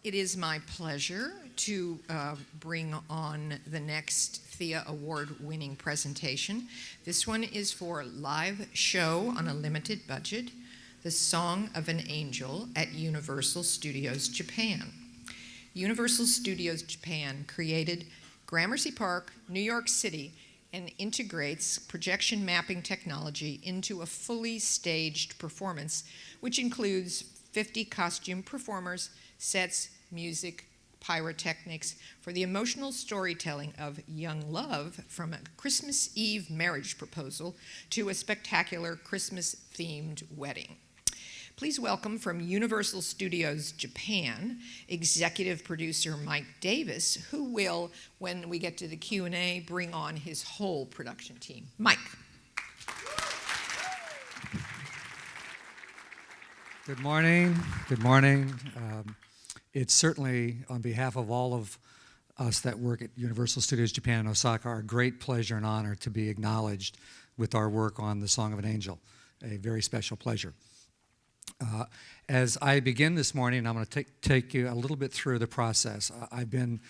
It is my pleasure to bring on the next Thea Award-winning presentation. This one is for live show on a limited budget, The Song of an Angel at Universal Studios Japan. Universal Studios Japan created Gramercy Park, New York City, and integrates projection mapping technology into a fully staged performance, which includes 50 costume performers, sets, music, pyrotechnics for the emotional storytelling of young love, from a Christmas Eve marriage proposal to a spectacular Christmas-themed wedding. Please welcome from Universal Studios Japan, executive producer Mike Davis, who will, when we get to the Q&A, bring on his whole production team. Mike. Good morning. Good morning. It's certainly, on behalf of all of us that work at Universal Studios Japan in Osaka, our great pleasure and honor to be acknowledged with our work on The Song of an Angel, a very special pleasure. As I begin this morning, I'm going to take you a little bit through the process. I've been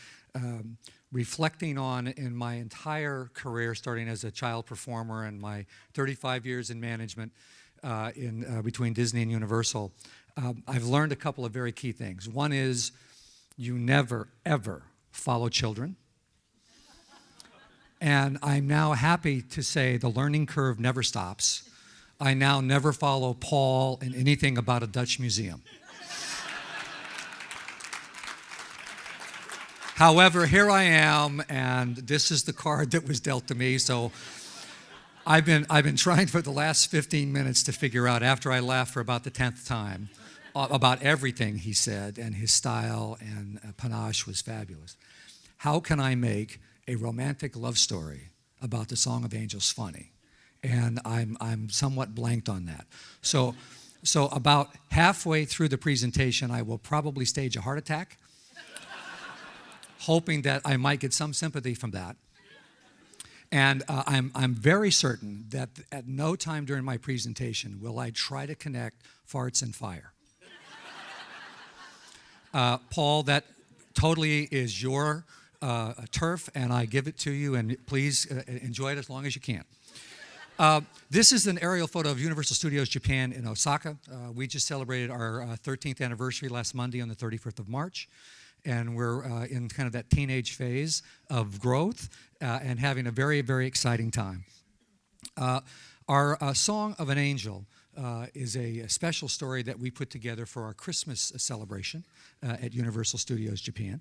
reflecting on, in my entire career, starting as a child performer and my 35 years in management between Disney and Universal, I've learned a couple of very key things. One is you never, ever follow children. And I'm now happy to say the learning curve never stops. I now never follow Paul in anything about a Dutch museum. However, here I am, and this is the card that was dealt to me. So I've been trying for the last 15 minutes to figure out, after I laughed for about the 10th time, about everything he said, and his style and panache was fabulous. How can I make a romantic love story about the Song of Angels funny? And I'm somewhat blanked on that. So about halfway through the presentation, I will probably stage a heart attack, hoping that I might get some sympathy from that. And I'm very certain that at no time during my presentation will I try to connect farts and fire. Paul, that totally is your turf, and I give it to you, and please enjoy it as long as you can. This is an aerial photo of Universal Studios Japan in Osaka. We just celebrated our 13th anniversary last Monday on the 31st of March. And we're in kind of that teenage phase of growth and having a very, very exciting time. Our Song of an Angel is a special story that we put together for our Christmas celebration at Universal Studios Japan.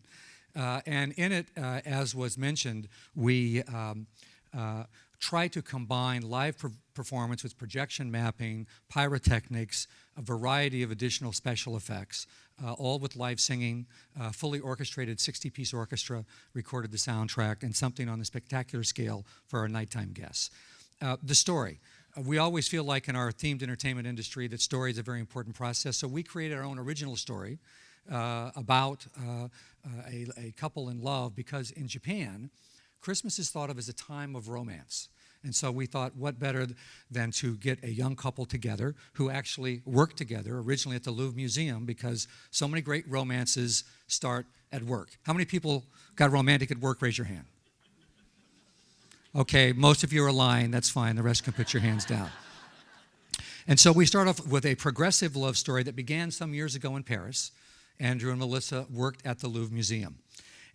And in it, as was mentioned, we try to combine live performance with projection mapping, pyrotechnics, a variety of additional special effects, all with live singing, fully orchestrated 60-piece orchestra recorded the soundtrack, and something on the spectacular scale for our nighttime guests. The story. We always feel like in our themed entertainment industry that story is a very important process, so we created our own original story about a couple in love, because in Japan, Christmas is thought of as a time of romance. And so we thought, what better than to get a young couple together who actually worked together originally at the Louvre Museum, because so many great romances start at work. How many people got romantic at work? Raise your hand. Okay, most of you are lying. That's fine. The rest can put your hands down. And so we start off with a progressive love story that began some years ago in Paris. Andrew and Melissa worked at the Louvre Museum.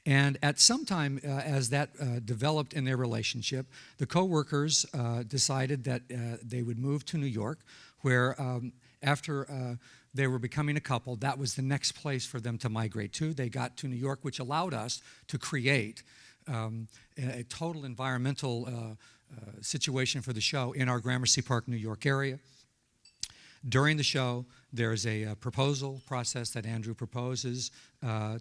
And at some time, as that developed in their relationship, the co-workers decided that they would move to New York, where after they were becoming a couple, that was the next place for them to migrate to. They got to New York, which allowed us to create a total environmental situation for the show in our Gramercy Park, New York area. During the show, there's a proposal process that Andrew proposes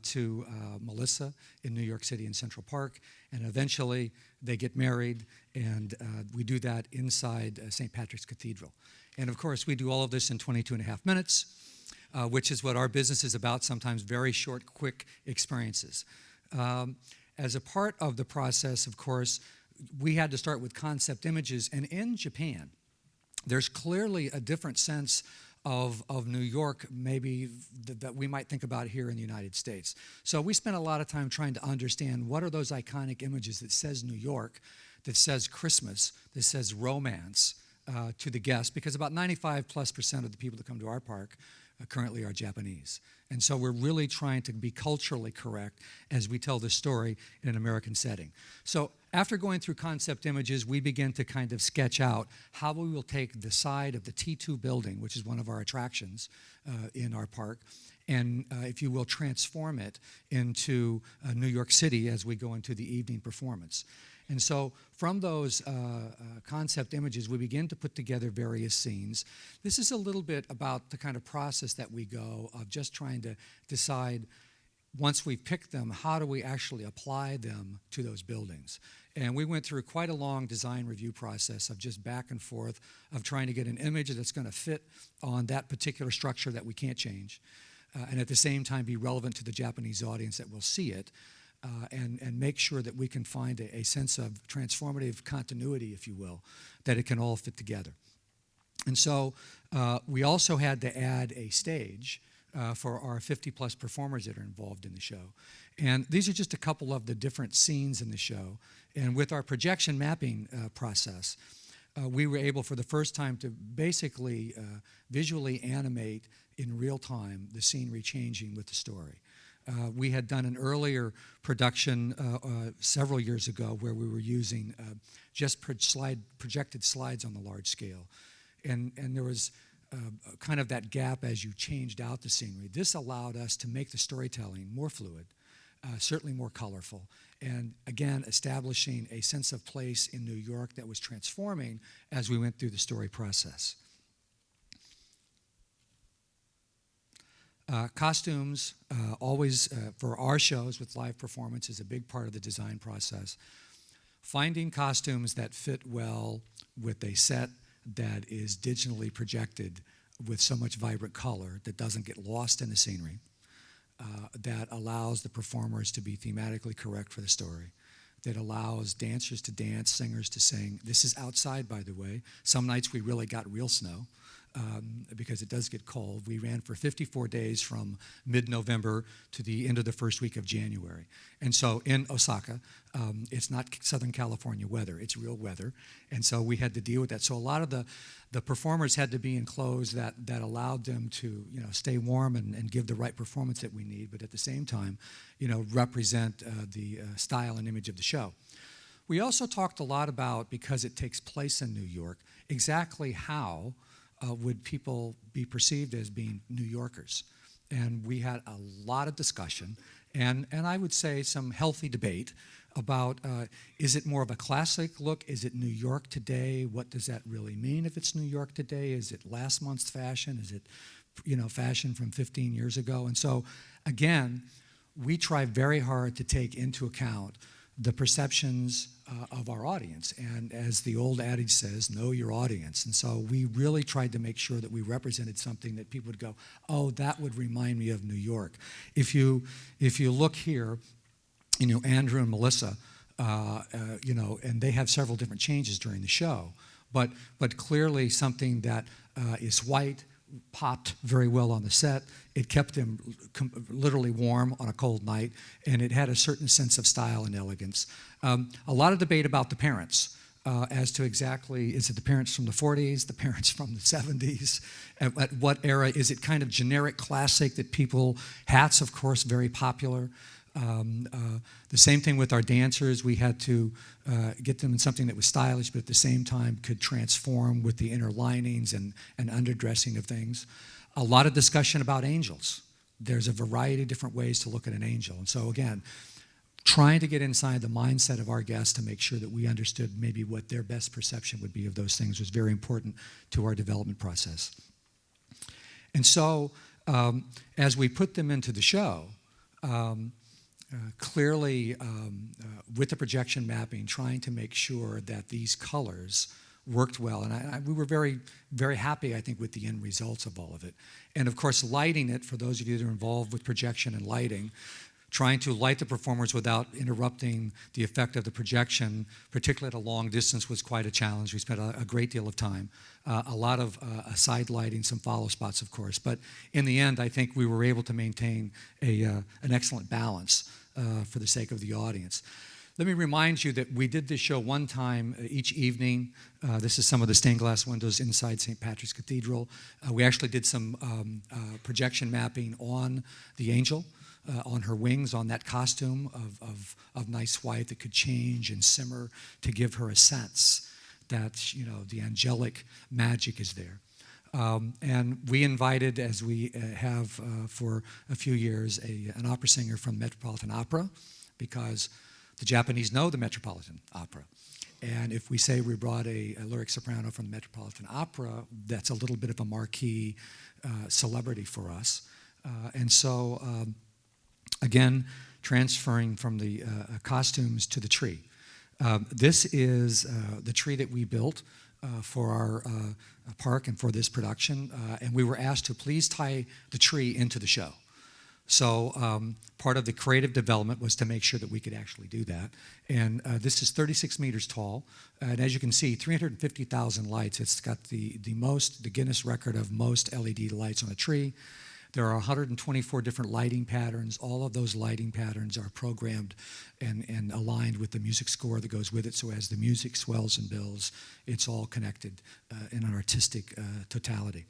to Melissa in New York City in Central Park, and eventually they get married, and we do that inside St. Patrick's Cathedral. And of course, we do all of this in 22 and a half minutes, which is what our business is about, sometimes very short, quick experiences. As a part of the process, of course, we had to start with concept images, and in Japan, there's clearly a different sense of New York maybe that we might think about here in the United States. So we spent a lot of time trying to understand what are those iconic images that says New York, that says Christmas, that says romance to the guests, because about 95+% of the people that come to our park currently are Japanese. And so we're really trying to be culturally correct as we tell this story in an American setting. So after going through concept images, we begin to kind of sketch out how we will take the side of the T2 building, which is one of our attractions in our park, and if you will, transform it into New York City as we go into the evening performance. And so from those concept images, we begin to put together various scenes. This is a little bit about the kind of process that we go of just trying to decide, once we've picked them, how do we actually apply them to those buildings? And we went through quite a long design review process of just back and forth of trying to get an image that's going to fit on that particular structure that we can't change, and at the same time be relevant to the Japanese audience that will see it. And make sure that we can find a sense of transformative continuity, if you will, that it can all fit together. And so we also had to add a stage for our 50+ performers that are involved in the show. And these are just a couple of the different scenes in the show. And with our projection mapping process, we were able for the first time to basically visually animate in real time the scenery changing with the story. We had done an earlier production several years ago where we were using just projected slides on the large scale. And there was kind of that gap as you changed out the scenery. This allowed us to make the storytelling more fluid, certainly more colorful, and again, establishing a sense of place in New York that was transforming as we went through the story process. Costumes, always for our shows with live performance, is a big part of the design process. Finding costumes that fit well with a set that is digitally projected with so much vibrant color that doesn't get lost in the scenery, that allows the performers to be thematically correct for the story, that allows dancers to dance, singers to sing. This is outside, by the way. Some nights we really got real snow. Because it does get cold. We ran for 54 days from mid-November to the end of the first week of January. And so in Osaka, it's not Southern California weather, it's real weather. And so we had to deal with that. So a lot of the performers had to be in clothes that allowed them to stay warm and give the right performance that we need, but at the same time represent the style and image of the show. We also talked a lot about, because it takes place in New York, exactly how would people be perceived as being New Yorkers? And we had a lot of discussion, and I would say some healthy debate about is it more of a classic look? Is it New York today? What does that really mean if it's New York today? Is it last month's fashion? Is it fashion from 15 years ago? And so, again, we try very hard to take into account the perceptions of our audience. And as the old adage says, know your audience. And so we really tried to make sure that we represented something that people would go, oh, that would remind me of New York. If you look here, Andrew and Melissa, and they have several different changes during the show, but clearly something that is white, popped very well on the set. It kept them literally warm on a cold night, and it had a certain sense of style and elegance. A lot of debate about the parents as to exactly, is it the parents from the 40s, the parents from the 70s, at what era? Is it kind of generic classic that people, hats, of course, very popular. The same thing with our dancers. We had to get them in something that was stylish, but at the same time could transform with the inner linings and underdressing of things. A lot of discussion about angels. There's a variety of different ways to look at an angel. And so again, trying to get inside the mindset of our guests to make sure that we understood maybe what their best perception would be of those things was very important to our development process. And so as we put them into the show, clearly, with the projection mapping, trying to make sure that these colors worked well. And we were very, very happy, I think, with the end results of all of it. And of course, lighting it, for those of you that are involved with projection and lighting, trying to light the performers without interrupting the effect of the projection, particularly at a long distance, was quite a challenge. We spent a great deal of time, a lot of side lighting, some follow spots, of course. But in the end, I think we were able to maintain an excellent balance for the sake of the audience. Let me remind you that we did this show one time each evening. This is some of the stained glass windows inside St. Patrick's Cathedral. We actually did some projection mapping on the angel, on her wings, on that costume of nice white that could change and simmer to give her a sense that, you know, the angelic magic is there. And we invited, as we have for a few years, an opera singer from Metropolitan Opera, because the Japanese know the Metropolitan Opera. And if we say we brought a lyric soprano from the Metropolitan Opera, that's a little bit of a marquee celebrity for us. And so, again, transferring from the costumes to the tree. This is the tree that we built for our park and for this production. And we were asked to please tie the tree into the show. So part of the creative development was to make sure that we could actually do that. And this is 36 meters tall. And as you can see, 350,000 lights. It's got the Guinness record of most LED lights on a tree. There are 124 different lighting patterns. All of those lighting patterns are programmed and aligned with the music score that goes with it. So as the music swells and builds, it's all connected in an artistic totality.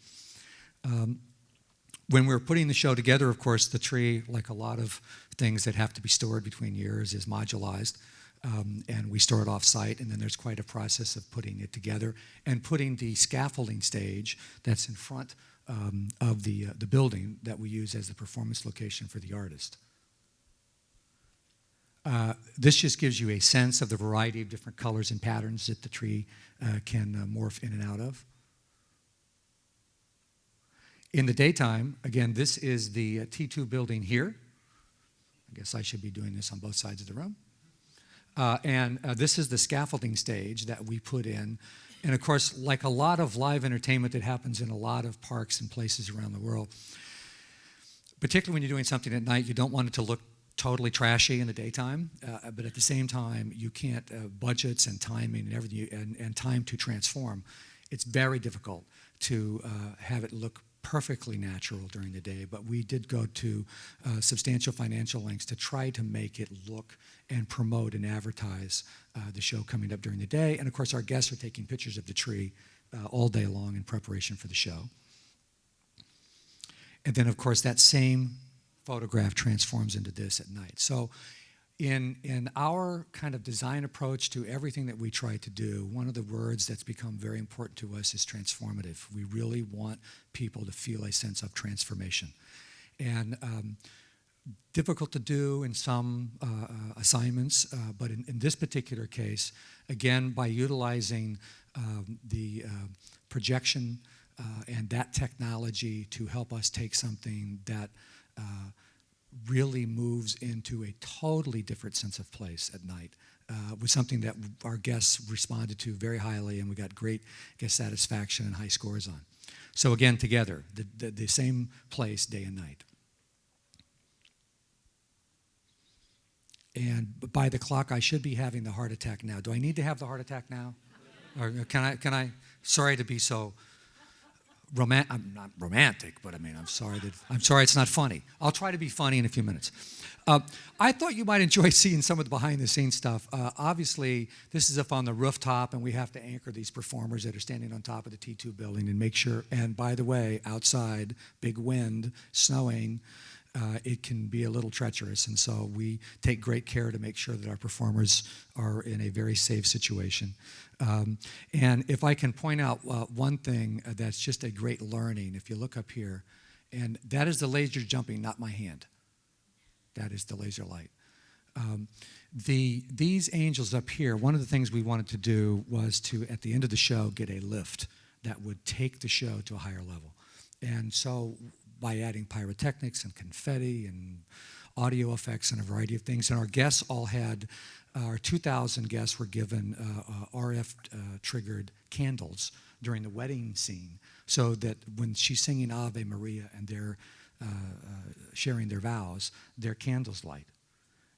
When we're putting the show together, of course, the tree, like a lot of things that have to be stored between years, is modularized. And we store it off-site, and then there's quite a process of putting it together and putting the scaffolding stage that's in front of the building that we use as the performance location for the artist. This just gives you a sense of the variety of different colors and patterns that the tree can morph in and out of. In the daytime, again, this is the T2 building here. I guess I should be doing this on both sides of the room. And this is the scaffolding stage that we put in. And of course, like a lot of live entertainment that happens in a lot of parks and places around the world, particularly when you're doing something at night, you don't want it to look totally trashy in the daytime, but at the same time, you can't, budgets and timing and everything, and time to transform, it's very difficult to have it look perfectly natural during the day, but we did go to substantial financial lengths to try to make it look and promote and advertise the show coming up during the day. And of course, our guests are taking pictures of the tree all day long in preparation for the show. And then, of course, that same photograph transforms into this at night. So in our kind of design approach to everything that we try to do, one of the words that's become very important to us is transformative. We really want people to feel a sense of transformation. And difficult to do in some assignments, but in this particular case, again, by utilizing the projection and that technology to help us take something that really moves into a totally different sense of place at night, was something that our guests responded to very highly, and we got great guest satisfaction and high scores on. So again, together, the same place day and night. And by the clock, I should be having the heart attack now. Do I need to have the heart attack now? Or can I, sorry to be so I'm not romantic, but I mean, I'm sorry it's not funny. I'll try to be funny in a few minutes. I thought you might enjoy seeing some of the behind-the-scenes stuff. Obviously, this is up on the rooftop, and we have to anchor these performers that are standing on top of the T2 building and make sure, and by the way, outside, big wind, snowing, it can be a little treacherous, and so we take great care to make sure that our performers are in a very safe situation. And if I can point out one thing that's just a great learning, if you look up here, and that is the laser jumping, not my hand. That is the laser light. These angels up here, one of the things we wanted to do was to, at the end of the show, get a lift that would take the show to a higher level. And so by adding pyrotechnics and confetti and audio effects and a variety of things, and our guests all had, our 2,000 guests were given RF-triggered candles during the wedding scene, so that when she's singing Ave Maria and they're sharing their vows, their candles light.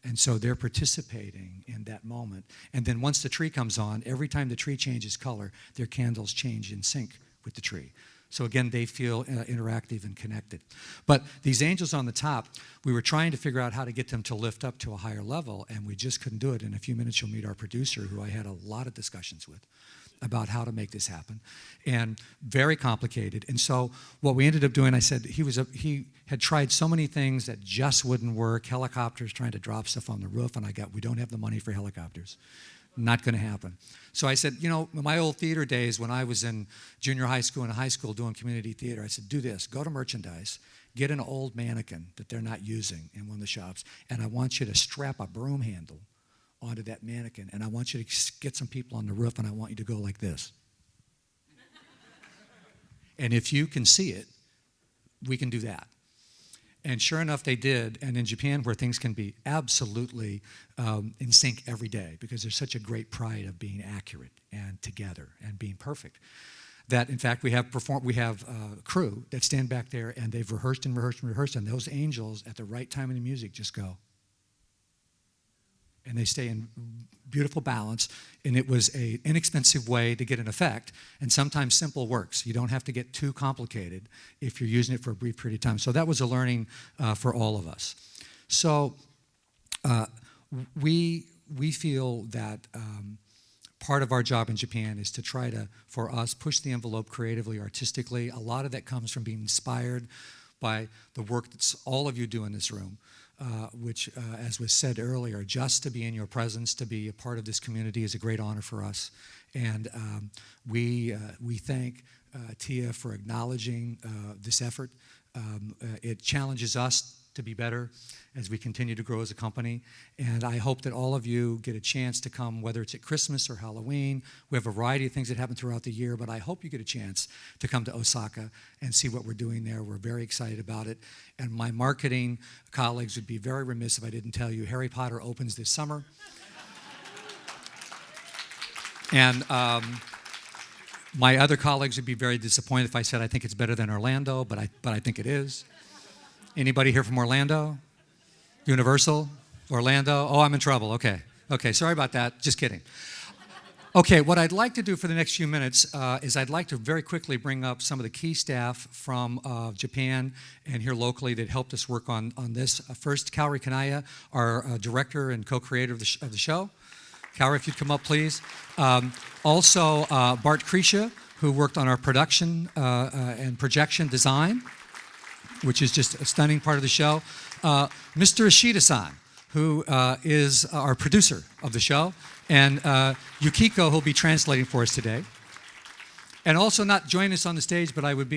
And so they're participating in that moment. And then once the tree comes on, every time the tree changes color, their candles change in sync with the tree. So again, they feel interactive and connected. But these angels on the top, we were trying to figure out how to get them to lift up to a higher level, and we just couldn't do it. In a few minutes, you'll meet our producer, who I had a lot of discussions with about how to make this happen, and very complicated. And so what we ended up doing, I said, he had tried so many things that just wouldn't work, helicopters, trying to drop stuff on the roof, and we don't have the money for helicopters. Not going to happen. So I said, my old theater days when I was in junior high school and high school doing community theater, I said, do this, go to merchandise, get an old mannequin that they're not using in one of the shops, and I want you to strap a broom handle onto that mannequin, and I want you to get some people on the roof, and I want you to go like this. And if you can see it, we can do that. And sure enough, they did. And in Japan, where things can be absolutely in sync every day, because there's such a great pride of being accurate and together and being perfect, that in fact we have a crew that stand back there, and they've rehearsed and rehearsed and rehearsed, and those angels at the right time in the music just go. And they stay in beautiful balance, and it was an inexpensive way to get an effect, and sometimes simple works. You don't have to get too complicated if you're using it for a brief period of time. So that was a learning for all of us. So we feel that part of our job in Japan is to try to, for us, push the envelope creatively, artistically. A lot of that comes from being inspired by the work that all of you do in this room. Which, as was said earlier, just to be in your presence, to be a part of this community is a great honor for us. And we thank Tia for acknowledging this effort. It challenges us to be better as we continue to grow as a company. And I hope that all of you get a chance to come, whether it's at Christmas or Halloween. We have a variety of things that happen throughout the year, but I hope you get a chance to come to Osaka and see what we're doing there. We're very excited about it. And my marketing colleagues would be very remiss if I didn't tell you Harry Potter opens this summer. And my other colleagues would be very disappointed if I said I think it's better than Orlando, but I think it is. Anybody here from Orlando? Universal? Orlando? Oh, I'm in trouble. Okay, sorry about that. Just kidding. Okay, what I'd like to do for the next few minutes is I'd like to very quickly bring up some of the key staff from Japan and here locally that helped us work on this. First, Kaori Kanaya, our director and co-creator of the show. Kaori, if you'd come up, please. Also, Bart Krisha, who worked on our production and projection design, which is just a stunning part of the show. Mr. Ishida-san, who is our producer of the show, and Yukiko, who'll be translating for us today. And also not joining us on the stage, but I would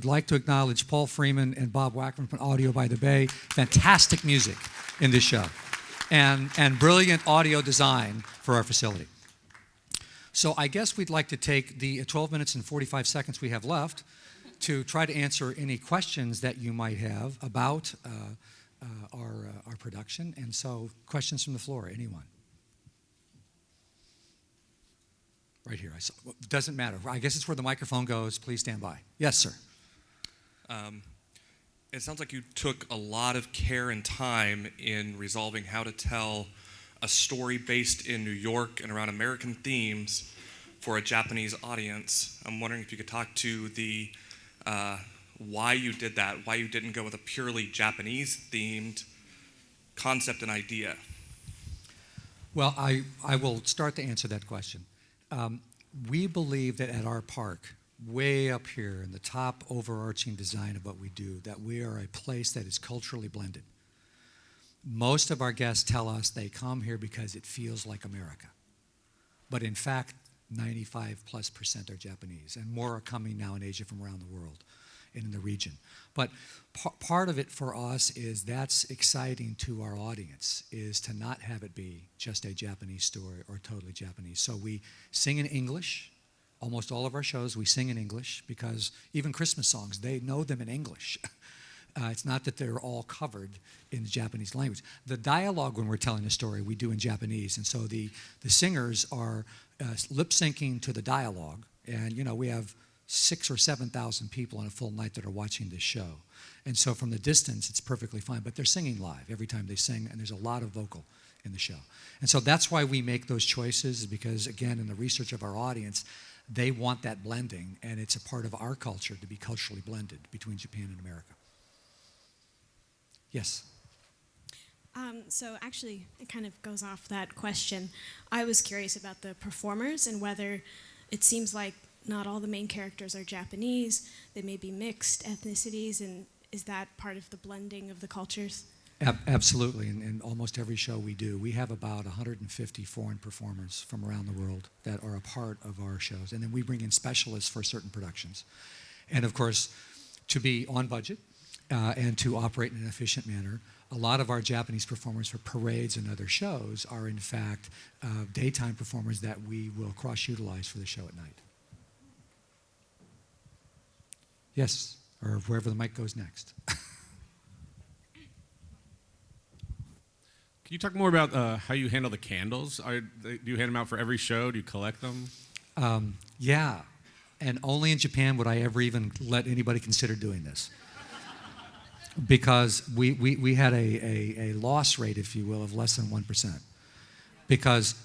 like to acknowledge Paul Freeman and Bob Wackman from Audio by the Bay. Fantastic music in this show, and brilliant audio design for our facility. So I guess we'd like to take the 12 minutes and 45 seconds we have left to try to answer any questions that you might have about our production. And so, questions from the floor, anyone? Right here. Doesn't matter. I guess it's where the microphone goes. Please stand by. Yes, sir. It sounds like you took a lot of care and time in resolving how to tell a story based in New York and around American themes for a Japanese audience. I'm wondering if you could talk to the why you did that, why you didn't go with a purely Japanese-themed concept and idea. Well, I will start to answer that question. We believe that at our park, way up here in the top overarching design of what we do, that we are a place that is culturally blended. Most of our guests tell us they come here because it feels like America. But in fact, 95+% are Japanese, and more are coming now in Asia from around the world and in the region. But part of it for us is that's exciting to our audience, is to not have it be just a Japanese story or totally Japanese. So we sing in English. Almost all of our shows we sing in English, because even Christmas songs, they know them in English. It's not that they're all covered in the Japanese language. The dialogue when we're telling a story we do in Japanese, and so the singers are lip syncing to the dialogue, and we have 6,000 or 7,000 people on a full night that are watching this show. And so from the distance, it's perfectly fine. But they're singing live every time they sing, and there's a lot of vocal in the show. And so that's why we make those choices, because, again, in the research of our audience, they want that blending, and it's a part of our culture to be culturally blended between Japan and America. Yes? So actually, it kind of goes off that question. I was curious about the performers and whether it seems like not all the main characters are Japanese. They may be mixed ethnicities, and is that part of the blending of the cultures? Absolutely. In almost every show we do, we have about 150 foreign performers from around the world that are a part of our shows. And then we bring in specialists for certain productions. And of course, to be on budget and to operate in an efficient manner, a lot of our Japanese performers for parades and other shows are, in fact, daytime performers that we will cross-utilize for the show at night. Yes, or wherever the mic goes next. Can you talk more about how you handle the candles? Do you hand them out for every show? Do you collect them? Yeah, and only in Japan would I ever even let anybody consider doing this. Because we had a loss rate, if you will, of less than 1%.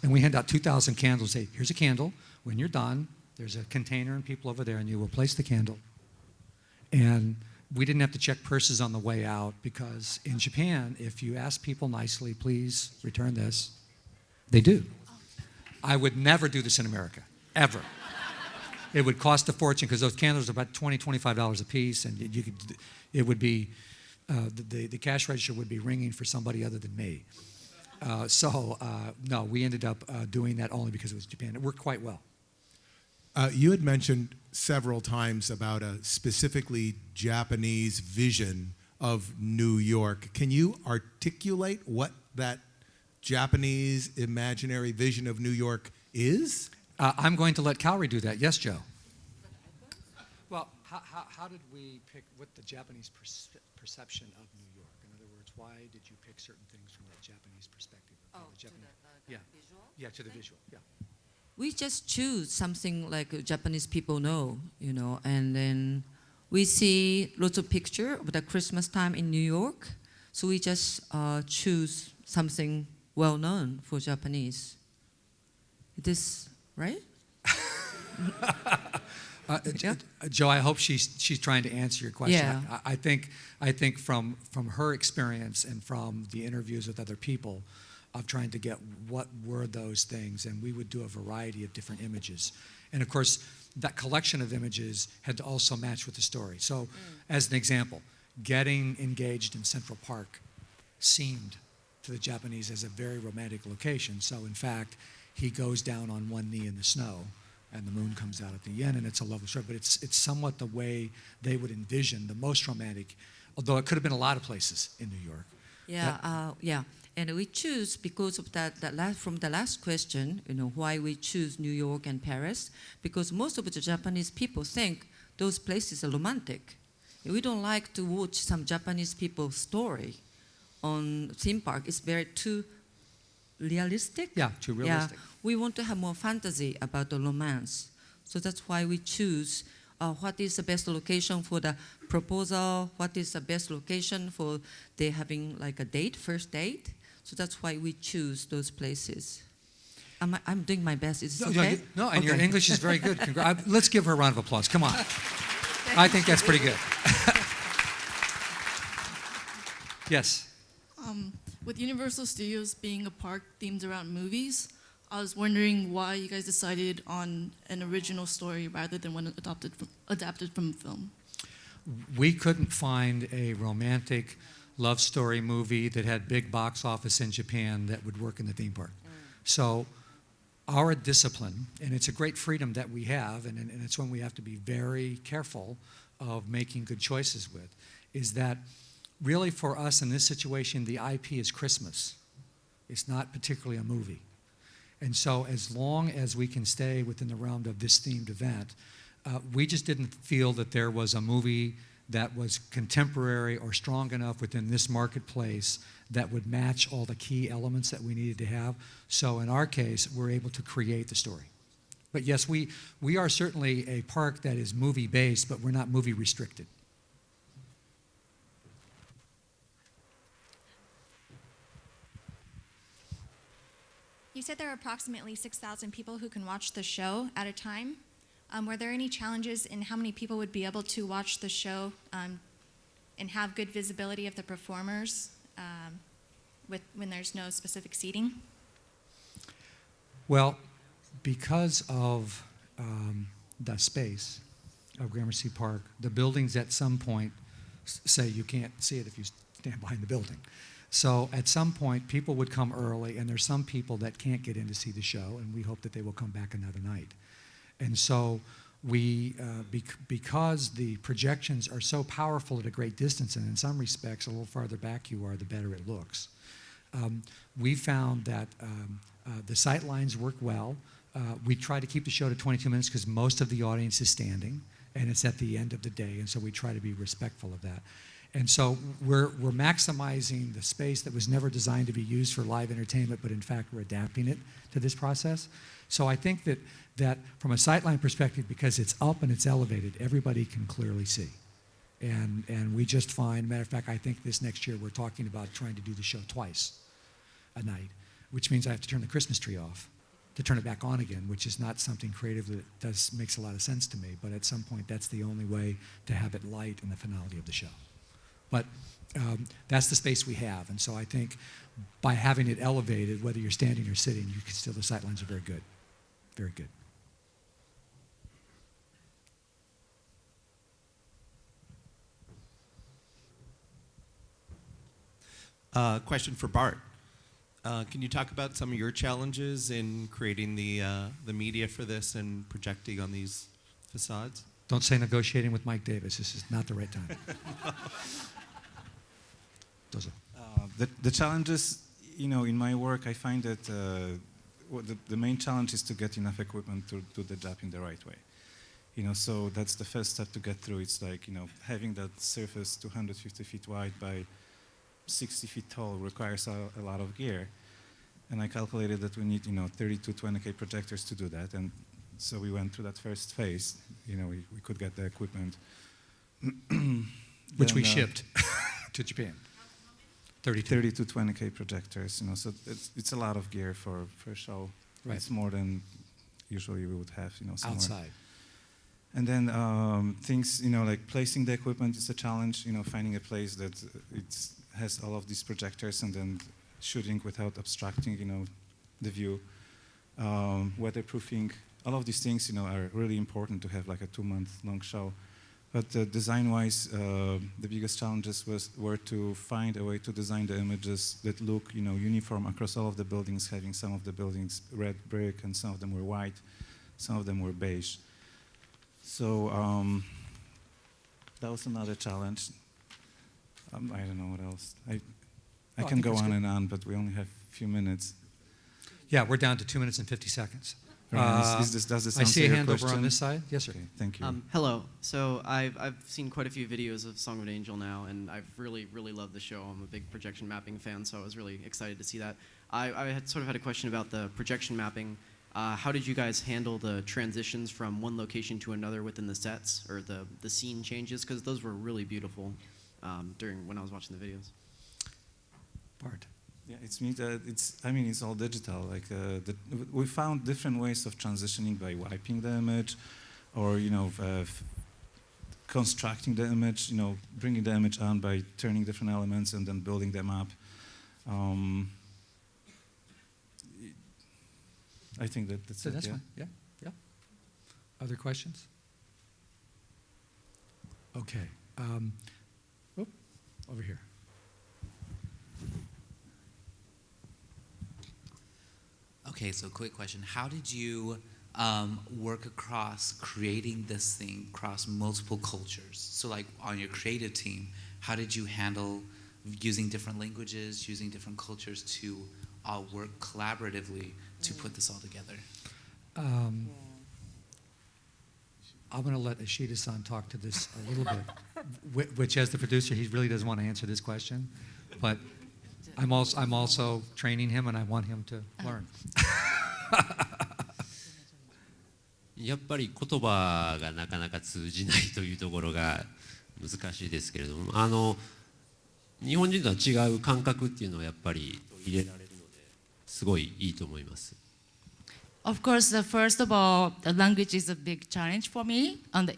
And we hand out 2,000 candles, say, here's a candle. When you're done, there's a container and people over there, and you will place the candle. And we didn't have to check purses on the way out, because in Japan, if you ask people nicely, please return this, they do. I would never do this in America, ever. It would cost a fortune, because those candles are about $20, $25 a piece, and it would be, the cash register would be ringing for somebody other than me. No, we ended up doing that only because it was Japan. It worked quite well. You had mentioned several times about a specifically Japanese vision of New York. Can you articulate what that Japanese imaginary vision of New York is? I'm going to let Kaori do that. Yes, Joe? Well, how did we pick what the Japanese perception of New York? In other words, why did you pick certain things from that Japanese perspective? Yeah. Visual? Yeah, to the visual, yeah. We just choose something like Japanese people know, and then we see lots of picture of the Christmas time in New York, so we just choose something well known for Japanese. Is this right? Yeah. Joe, I hope she's trying to answer your question. Yeah. I think from her experience and from the interviews with other people, of trying to get what were those things, and we would do a variety of different images. And of course, that collection of images had to also match with the story. So, as an example, getting engaged in Central Park seemed to the Japanese as a very romantic location. So, in fact, he goes down on one knee in the snow, and the moon comes out at the end, and it's a lovely story. But it's somewhat the way they would envision the most romantic, although it could have been a lot of places in New York. Yeah. And we choose because of that from the last question, why we choose New York and Paris, because most of the Japanese people think those places are romantic. We don't like to watch some Japanese people's story on theme park. It's very too realistic. Yeah, too realistic. Yeah, we want to have more fantasy about the romance. So that's why we choose what is the best location for the proposal, what is the best location for they having like a date, first date. So that's why we choose those places. I'm doing my best. Is it okay? No, and your English is very good. Let's give her a round of applause. Come on. I think that's pretty good. Yes. With Universal Studios being a park themed around movies, I was wondering why you guys decided on an original story rather than one adapted from film. We couldn't find a romantic love story movie that had big box office in Japan that would work in the theme park. So our discipline, and it's a great freedom that we have, and it's one we have to be very careful of making good choices with, is that really for us in this situation, the IP is Christmas. It's not particularly a movie. And so as long as we can stay within the realm of this themed event, we just didn't feel that there was a movie that was contemporary or strong enough within this marketplace that would match all the key elements that we needed to have. So in our case, we're able to create the story. But yes, we are certainly a park that is movie-based, but we're not movie-restricted. You said there are approximately 6,000 people who can watch the show at a time. Were there any challenges in how many people would be able to watch the show and have good visibility of the performers when there's no specific seating? Well, because of the space of Gramercy Park, the buildings at some point say you can't see it if you stand behind the building. So at some point, people would come early, and there's some people that can't get in to see the show, and we hope that they will come back another night. And so we, because the projections are so powerful at a great distance, and in some respects, a little farther back you are, the better it looks. We found that the sight lines work well. We try to keep the show to 22 minutes because most of the audience is standing, and it's at the end of the day, and so we try to be respectful of that. And so we're maximizing the space that was never designed to be used for live entertainment, but in fact we're adapting it to this process. So I think that from a sightline perspective, because it's up and it's elevated, everybody can clearly see. And we just find, matter of fact, I think this next year we're talking about trying to do the show twice a night, which means I have to turn the Christmas tree off to turn it back on again, which is not something creative that makes a lot of sense to me. But at some point, that's the only way to have it light in the finale of the show. But that's the space we have. And so I think by having it elevated, whether you're standing or sitting, you can still, the sight lines are very good. Very good. Question for Bart. Can you talk about some of your challenges in creating the media for this and projecting on these facades? Don't say negotiating with Mike Davis. This is not the right time. The challenges, in my work, I find that the main challenge is to get enough equipment to do the job in the right way. So that's the first step to get through. It's like, having that surface 250 feet wide by 60 feet tall requires a lot of gear. And I calculated that we need, 32 20K projectors to do that. And so we went through that first phase. We could get the equipment. Which we shipped to Japan. 32 20K projectors, so it's a lot of gear for a show. Right. It's more than usually we would have, somewhere. Outside. And then things, like placing the equipment is a challenge, finding a place that has all of these projectors and then shooting without obstructing, the view. Weatherproofing, all of these things, are really important to have like a 2-month-long show. But design-wise, the biggest challenges were to find a way to design the images that look, uniform across all of the buildings, having some of the buildings red brick and some of them were white, some of them were beige. So that was another challenge. I don't know what else. I can go on and on, but we only have a few minutes. Yeah, we're down to 2 minutes and 50 seconds. Does this I answer see a your hand question? over on this side. Yes, sir. Okay, thank you. Hello. So I've seen quite a few videos of Song of an Angel now, and I've really loved the show. I'm a big projection mapping fan, so I was really excited to see that. I had sort of had a question about the projection mapping. How did you guys handle the transitions from one location to another within the sets, or the scene changes? Because those were really beautiful when I was watching the videos. Bart. Yeah, it's all digital. Like we found different ways of transitioning by wiping the image, or constructing the image. Bringing the image on by turning different elements and then building them up. I think that's it. That's yeah. fine. Yeah. Other questions? Okay. Over here. Okay, so quick question. How did you work across creating this thing across multiple cultures? So like on your creative team, how did you handle using different languages, using different cultures to all work collaboratively to put this all together? I'm going to let Ishida-san talk to this a little bit, which as the producer, he really doesn't want to answer this question, but I'm also training him, and I want him to learn. やっぱり言葉がなかなか通じないというところが難しいですけれども、日本人とは違う感覚っていうのはやっぱり入れられるのですごいいいと思います。Of course, first of all, the language is a big challenge for me and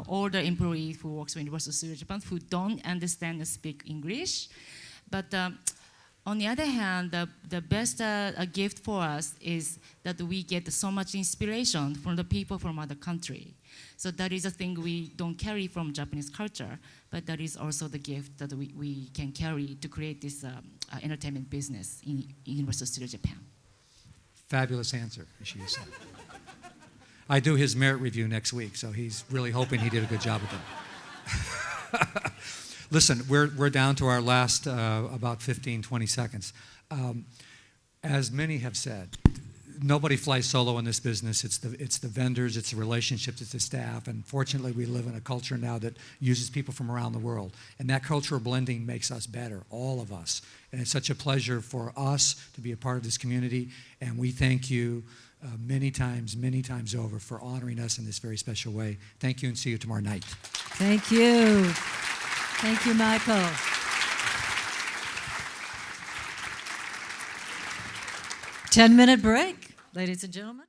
all the employees who works for Universal Studios Japan who don't understand and speak English. But on the other hand, the best gift for us is that we get so much inspiration from the people from other country. So that is a thing we don't carry from Japanese culture, but that is also the gift that we can carry to create this entertainment business in Universal Studios Japan. Fabulous answer, Ishii-san. I do his merit review next week, so he's really hoping he did a good job with that. Listen, we're down to our last about 15, 20 seconds. As many have said, nobody flies solo in this business. It's the vendors, it's the relationships, it's the staff, and fortunately we live in a culture now that uses people from around the world. And that cultural blending makes us better, all of us. And it's such a pleasure for us to be a part of this community, and we thank you many times over for honoring us in this very special way. Thank you, and see you tomorrow night. Thank you. Thank you, Michael. Ten-minute break, ladies and gentlemen.